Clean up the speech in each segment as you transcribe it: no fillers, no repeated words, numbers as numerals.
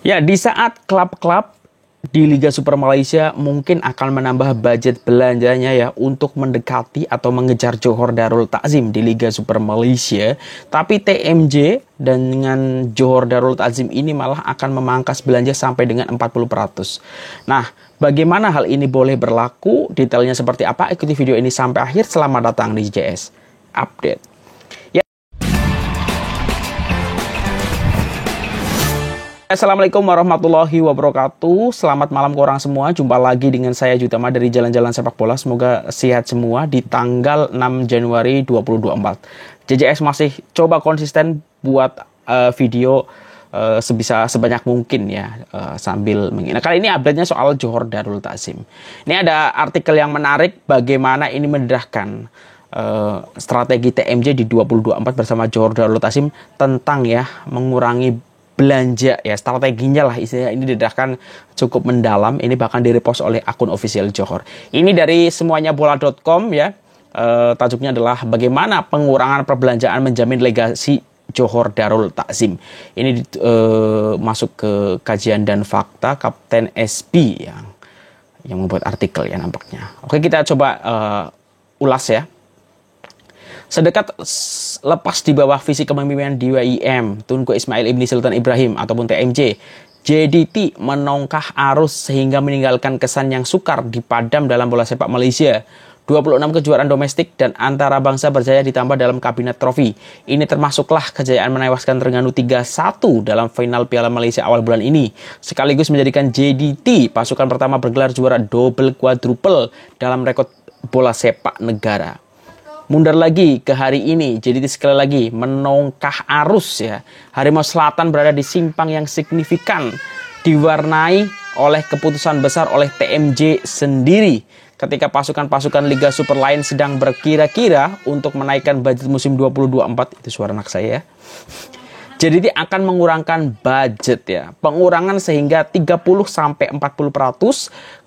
Ya, di saat klub-klub di Liga Super Malaysia mungkin akan menambah budget belanjanya ya untuk mendekati atau mengejar Johor Darul Takzim di Liga Super Malaysia, tapi TMJ dengan Johor Darul Takzim ini malah akan memangkas belanja sampai dengan 40%. Nah, bagaimana hal ini boleh berlaku? Detailnya seperti apa? Ikuti video ini sampai akhir. Selamat datang di JS Update. Assalamualaikum warahmatullahi wabarakatuh. Selamat malam korang semua. Jumpa lagi dengan saya Jutama dari Jalan-Jalan Sepak Bola. Semoga sehat semua di tanggal 6 Januari 2024. JJS masih coba konsisten buat video sebanyak mungkin ya, sambil Nah, kali ini update-nya soal Johor Darul Takzim. Ini ada artikel yang menarik bagaimana ini mendedahkan strategi TMJ di 2024 bersama Johor Darul Takzim tentang ya mengurangi belanja ya, strateginya lah istilahnya. Ini didedahkan cukup mendalam. Ini bahkan direpost oleh akun official Johor. Ini dari semuanya bola.com ya. Tajuknya adalah bagaimana pengurangan perbelanjaan menjamin legasi Johor Darul Takzim. Ini masuk ke kajian dan fakta Kapten SB yang membuat artikel ya nampaknya. Oke, kita coba ulas ya. Sedekat lepas di bawah visi kepemimpinan DYIM Tunku Ismail Ibni Sultan Ibrahim ataupun TMJ, JDT menongkah arus sehingga meninggalkan kesan yang sukar dipadam dalam bola sepak Malaysia. 26 kejuaraan domestik dan antara bangsa berjaya ditambah dalam kabinet trofi. Ini termasuklah kejayaan menewaskan Terengganu 3-1 dalam final Piala Malaysia awal bulan ini. Sekaligus menjadikan JDT pasukan pertama bergelar juara double quadruple dalam rekod bola sepak negara. Mundur lagi ke hari ini, jadi sekali lagi menongkah arus ya. Harimau Selatan berada di simpang yang signifikan, diwarnai oleh keputusan besar oleh TMJ sendiri. Ketika pasukan-pasukan Liga Super lain sedang berkira-kira untuk menaikkan budget musim 2024, itu suara anak saya ya. JDT akan mengurangkan budget ya. Pengurangan sehingga 30-40%.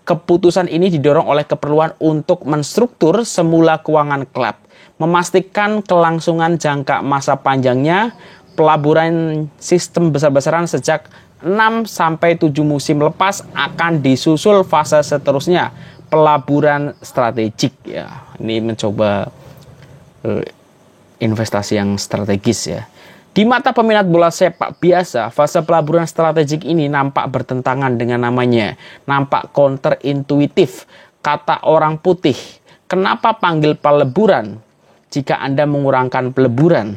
Keputusan ini didorong oleh keperluan untuk menstruktur semula keuangan klub, memastikan kelangsungan jangka masa panjangnya, pelaburan sistem besar-besaran sejak 6-7 musim lepas akan disusul fase seterusnya, pelaburan strategik ya. Ini mencoba investasi yang strategis ya. Di mata peminat bola sepak biasa, fase pelaburan strategik ini nampak bertentangan dengan namanya. Nampak counterintuitif. Kata orang putih, kenapa panggil peleburan jika Anda mengurangkan peleburan?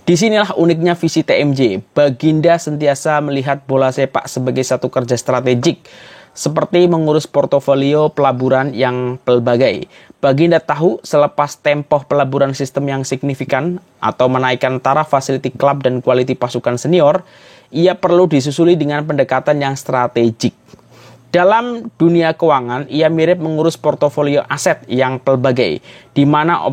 Disinilah uniknya visi TMJ. Baginda sentiasa melihat bola sepak sebagai satu kerja strategik, seperti mengurus portofolio pelaburan yang pelbagai. Baginda tahu selepas tempoh pelaburan sistem yang signifikan atau menaikkan taraf fasiliti klub dan kualiti pasukan senior, ia perlu disusuli dengan pendekatan yang strategik. Dalam dunia keuangan, ia mirip mengurus portofolio aset yang pelbagai, di mana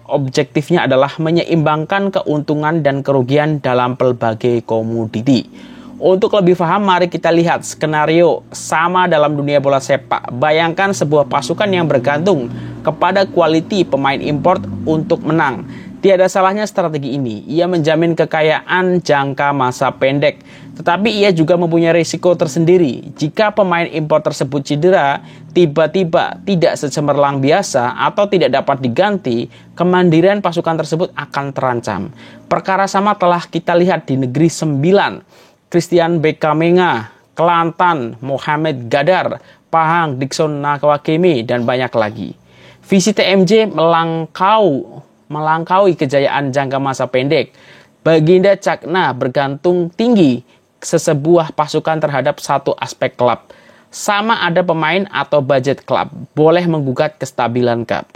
objektifnya adalah menyeimbangkan keuntungan dan kerugian dalam pelbagai komoditi. Untuk lebih paham, mari kita lihat skenario sama dalam dunia bola sepak. Bayangkan sebuah pasukan yang bergantung kepada kualiti pemain import untuk menang. Tiada salahnya strategi ini. Ia menjamin kekayaan jangka masa pendek. Tetapi ia juga mempunyai risiko tersendiri. Jika pemain impor tersebut cedera, tiba-tiba tidak secemerlang biasa atau tidak dapat diganti, kemandirian pasukan tersebut akan terancam. Perkara sama telah kita lihat di Negeri Sembilan. Christian Bekamenga, Kelantan, Mohamed Gadar, Pahang, Dickson Nakawakemi, dan banyak lagi. Visi TMJ melangkaui kejayaan jangka masa pendek. Baginda Cakna bergantung tinggi sesebuah pasukan terhadap satu aspek klub. Sama ada pemain atau budget klub, boleh menggugat kestabilan klub.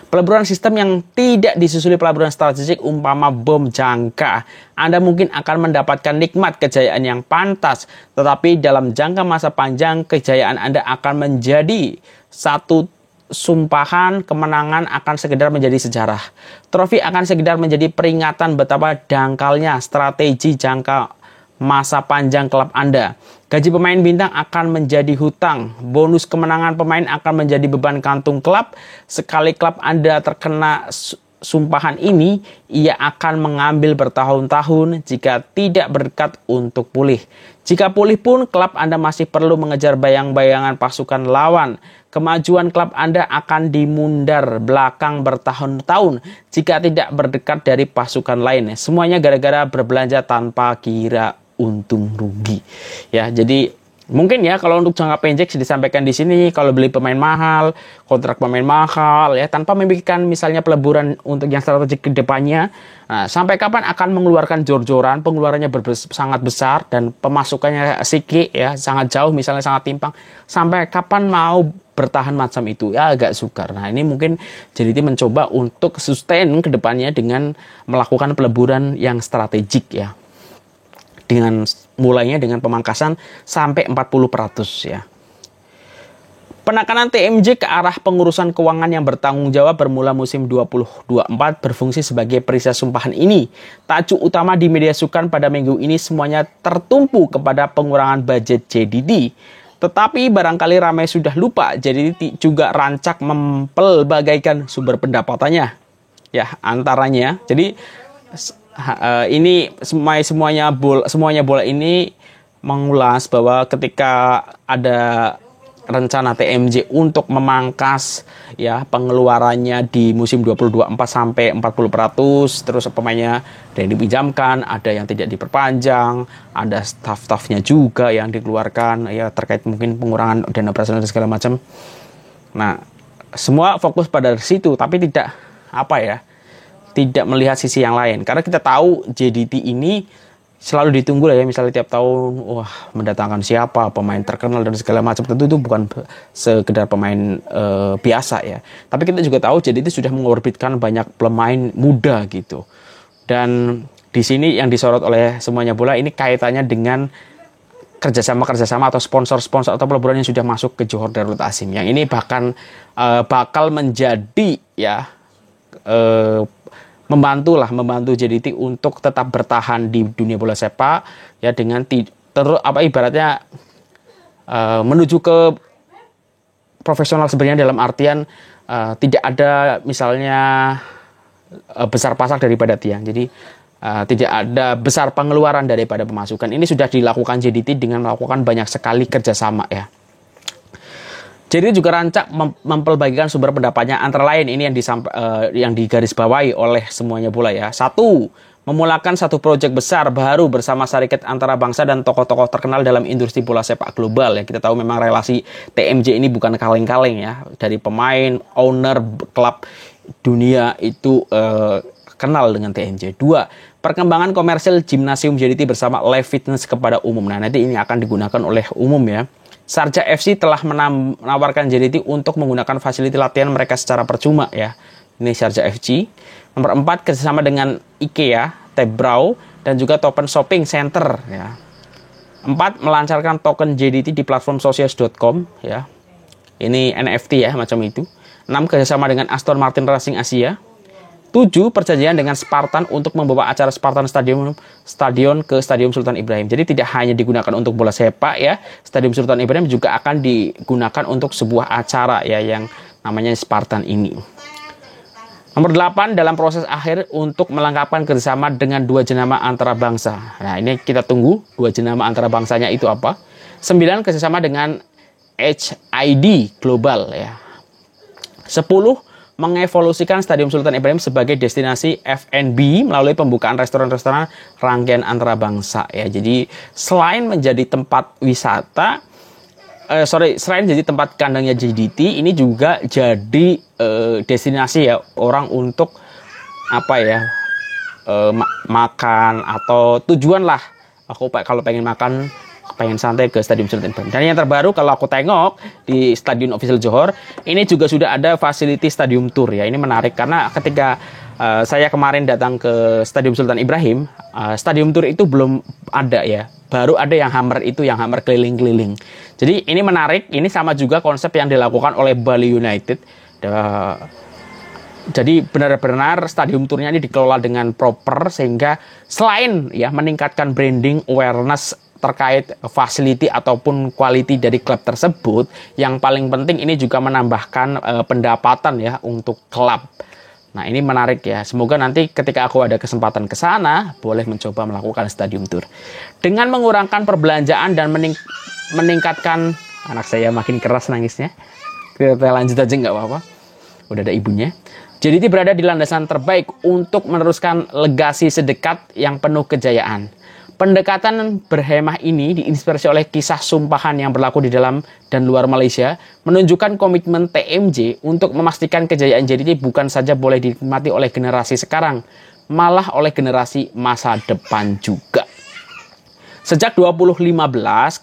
Pelaburan sistem yang tidak disusuli pelaburan strategik umpama bom jangka. Anda mungkin akan mendapatkan nikmat kejayaan yang pantas, tetapi dalam jangka masa panjang kejayaan Anda akan menjadi satu sumpahan, kemenangan akan sekedar menjadi sejarah. Trofi akan sekedar menjadi peringatan betapa dangkalnya strategi jangka masa panjang klub Anda. Gaji pemain bintang akan menjadi hutang. Bonus kemenangan pemain akan menjadi beban kantung klub. Sekali klub Anda terkena sumpahan ini, ia akan mengambil bertahun-tahun jika tidak berdekat untuk pulih. Jika pulih pun, klub Anda masih perlu mengejar bayang-bayangan pasukan lawan. Kemajuan klub Anda akan dimundar belakang bertahun-tahun jika tidak berdekat dari pasukan lain. Semuanya gara-gara berbelanja tanpa kira untung rugi. Ya, jadi mungkin ya kalau untuk jangka pendek disampaikan di sini, kalau beli pemain mahal, kontrak pemain mahal ya, tanpa memikirkan misalnya peleburan untuk yang strategik ke depannya, nah, sampai kapan akan mengeluarkan jor-joran, pengeluarannya sangat besar dan pemasukannya sedikit ya, sangat jauh misalnya sangat timpang. Sampai kapan mau bertahan macam itu? Ya agak sukar. Nah, ini mungkin JDT mencoba untuk sustain ke depannya dengan melakukan peleburan yang strategik ya. Mulainya dengan pemangkasan sampai 40% ya. Penekanan TMJ ke arah pengurusan keuangan yang bertanggung jawab bermula musim 2024 berfungsi sebagai perisai sumpahan ini. Tajuk utama di media sukan pada minggu ini semuanya tertumpu kepada pengurangan budget JDT. Tetapi barangkali ramai sudah lupa, JDT juga rancak mempelbagaikan sumber pendapatannya. Ya, antaranya. Jadi ini semuanya bola ini mengulas bahwa ketika ada rencana TMJ untuk memangkas ya pengeluarannya di musim 2024 sampai 40%, terus pemainnya ada yang dipinjamkan, ada yang tidak diperpanjang, ada staff-staffnya juga yang dikeluarkan ya terkait mungkin pengurangan dana operasional dan segala macam. Nah, semua fokus pada situ tapi tidak tidak melihat sisi yang lain. Karena kita tahu JDT ini selalu ditunggu lah ya, misalnya tiap tahun, wah mendatangkan siapa, pemain terkenal dan segala macam. Tentu itu bukan sekedar pemain biasa ya. Tapi kita juga tahu JDT sudah mengorbitkan banyak pemain muda gitu. Dan di sini yang disorot oleh semuanya bola ini kaitannya dengan kerjasama atau sponsor atau peleburan yang sudah masuk ke Johor Darul Ta'zim. Yang ini bahkan bakal menjadi ya membantu JDT untuk tetap bertahan di dunia bola sepak ya, dengan ibaratnya menuju ke profesional sebenarnya, dalam artian tidak ada misalnya besar pasak daripada tiang. Jadi tidak ada besar pengeluaran daripada pemasukan. Ini sudah dilakukan JDT dengan melakukan banyak sekali kerjasama ya. Jadi juga rancak mempelbagikan sumber pendapatnya, antara lain ini yang digarisbawahi oleh semuanya bola ya. 1. Memulakan satu proyek besar baru bersama syarikat antara bangsa dan tokoh-tokoh terkenal dalam industri bola sepak global ya. Kita tahu memang relasi TMJ ini bukan kaleng-kaleng ya. Dari pemain, owner, klub dunia itu kenal dengan TMJ. 2. Perkembangan komersil gimnasium JDT bersama live fitness kepada umum. Nah, nanti ini akan digunakan oleh umum ya. Sharjah FC telah menawarkan JDT untuk menggunakan fasilitas latihan mereka secara percuma ya. Ini Sharjah FC. Nomor 4, kerjasama dengan IKEA, Tebrau, dan juga Token Shopping Center ya. 4, melancarkan token JDT di platform socios.com ya. Ini NFT ya, macam itu. 6, kerjasama dengan Aston Martin Racing Asia. 7, perjanjian dengan Spartan untuk membawa acara Spartan Stadion ke Stadium Sultan Ibrahim. Jadi tidak hanya digunakan untuk bola sepak ya, Stadium Sultan Ibrahim juga akan digunakan untuk sebuah acara ya yang namanya Spartan ini. Nomor 8, dalam proses akhir untuk melengkapkan kerjasama dengan 2 jenama antara bangsa. Nah, ini kita tunggu 2 jenama antara bangsanya itu apa. 9, kerjasama dengan HID Global ya. 10, mengevolusikan Stadium Sultan Ibrahim sebagai destinasi F&B melalui pembukaan restoran-restoran rangkaian antara bangsa ya. Jadi selain menjadi tempat wisata, selain jadi tempat kandangnya JDT, ini juga jadi destinasi ya orang untuk makan atau tujuan lah. Aku kalau pengen makan, pengen santai ke Stadium Sultan Ibrahim. Dan yang terbaru kalau aku tengok di Stadion Official Johor, ini juga sudah ada fasilitas Stadium Tour ya. Ini menarik karena ketika saya kemarin datang ke Stadium Sultan Ibrahim, Stadium Tour itu belum ada ya. Baru ada yang hammer keliling-keliling. Jadi ini menarik, ini sama juga konsep yang dilakukan oleh Bali United. Jadi benar-benar Stadium Tournya ini dikelola dengan proper sehingga selain ya meningkatkan branding awareness terkait facility ataupun quality dari klub tersebut, yang paling penting ini juga menambahkan pendapatan ya untuk klub. Nah, ini menarik ya. Semoga nanti ketika aku ada kesempatan ke sana, boleh mencoba melakukan stadium tour. Dengan mengurangkan perbelanjaan dan meningkatkan, anak saya makin keras nangisnya. Kita lanjut aja nggak apa-apa. Udah ada ibunya. JDT berada di landasan terbaik untuk meneruskan legasi sedekat yang penuh kejayaan. Pendekatan berhemah ini diinspirasi oleh kisah sumpahan yang berlaku di dalam dan luar Malaysia, menunjukkan komitmen TMJ untuk memastikan kejayaan JDT bukan saja boleh dinikmati oleh generasi sekarang, malah oleh generasi masa depan juga. Sejak 2015,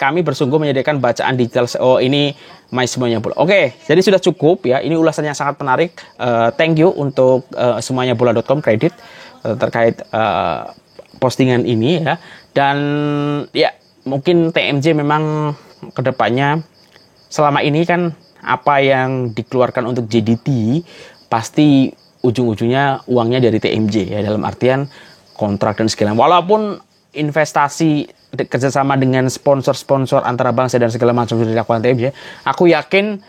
kami bersungguh menyediakan bacaan digital. Oh, ini My Semuanya Bola. Oke, jadi sudah cukup ya. Ini ulasannya sangat menarik. Thank you untuk semuanyabola.com kredit terkait postingan ini ya. Dan ya mungkin TMJ memang kedepannya selama ini kan apa yang dikeluarkan untuk JDT pasti ujung-ujungnya uangnya dari TMJ ya, dalam artian kontrak dan segala. Walaupun investasi kerjasama dengan sponsor-sponsor antara bangsa dan segala macam sudah dilakukan TMJ, aku yakin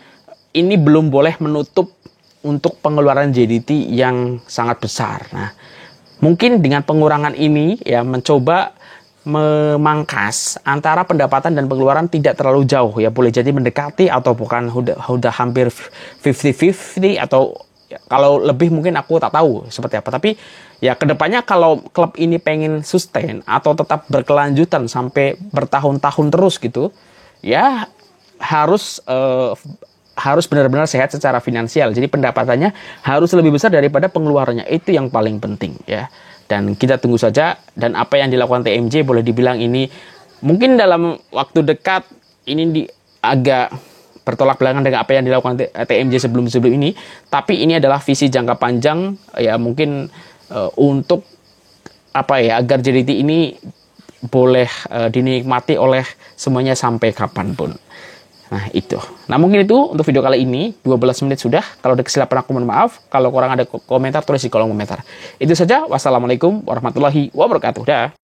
ini belum boleh menutup untuk pengeluaran JDT yang sangat besar. Nah, mungkin dengan pengurangan ini ya mencoba memangkas antara pendapatan dan pengeluaran tidak terlalu jauh ya, boleh jadi mendekati atau bukan udah hampir 50-50 atau ya, kalau lebih mungkin aku tak tahu seperti apa. Tapi ya kedepannya kalau klub ini pengen sustain atau tetap berkelanjutan sampai bertahun-tahun terus gitu ya, harus benar-benar sehat secara finansial. Jadi pendapatannya harus lebih besar daripada pengeluarannya. Itu yang paling penting ya. Dan kita tunggu saja, dan apa yang dilakukan TMJ boleh dibilang ini mungkin dalam waktu dekat ini agak bertolak belakang dengan apa yang dilakukan TMJ sebelum-sebelum ini, tapi ini adalah visi jangka panjang ya, mungkin untuk apa ya, agar JDT ini boleh dinikmati oleh semuanya sampai kapanpun. Nah itu. Nah mungkin itu untuk video kali ini. 12 menit sudah. Kalau ada kesilapan aku mohon maaf. Kalau kurang ada komentar tulis di kolom komentar. Itu saja. Wassalamualaikum warahmatullahi wabarakatuh. Dah.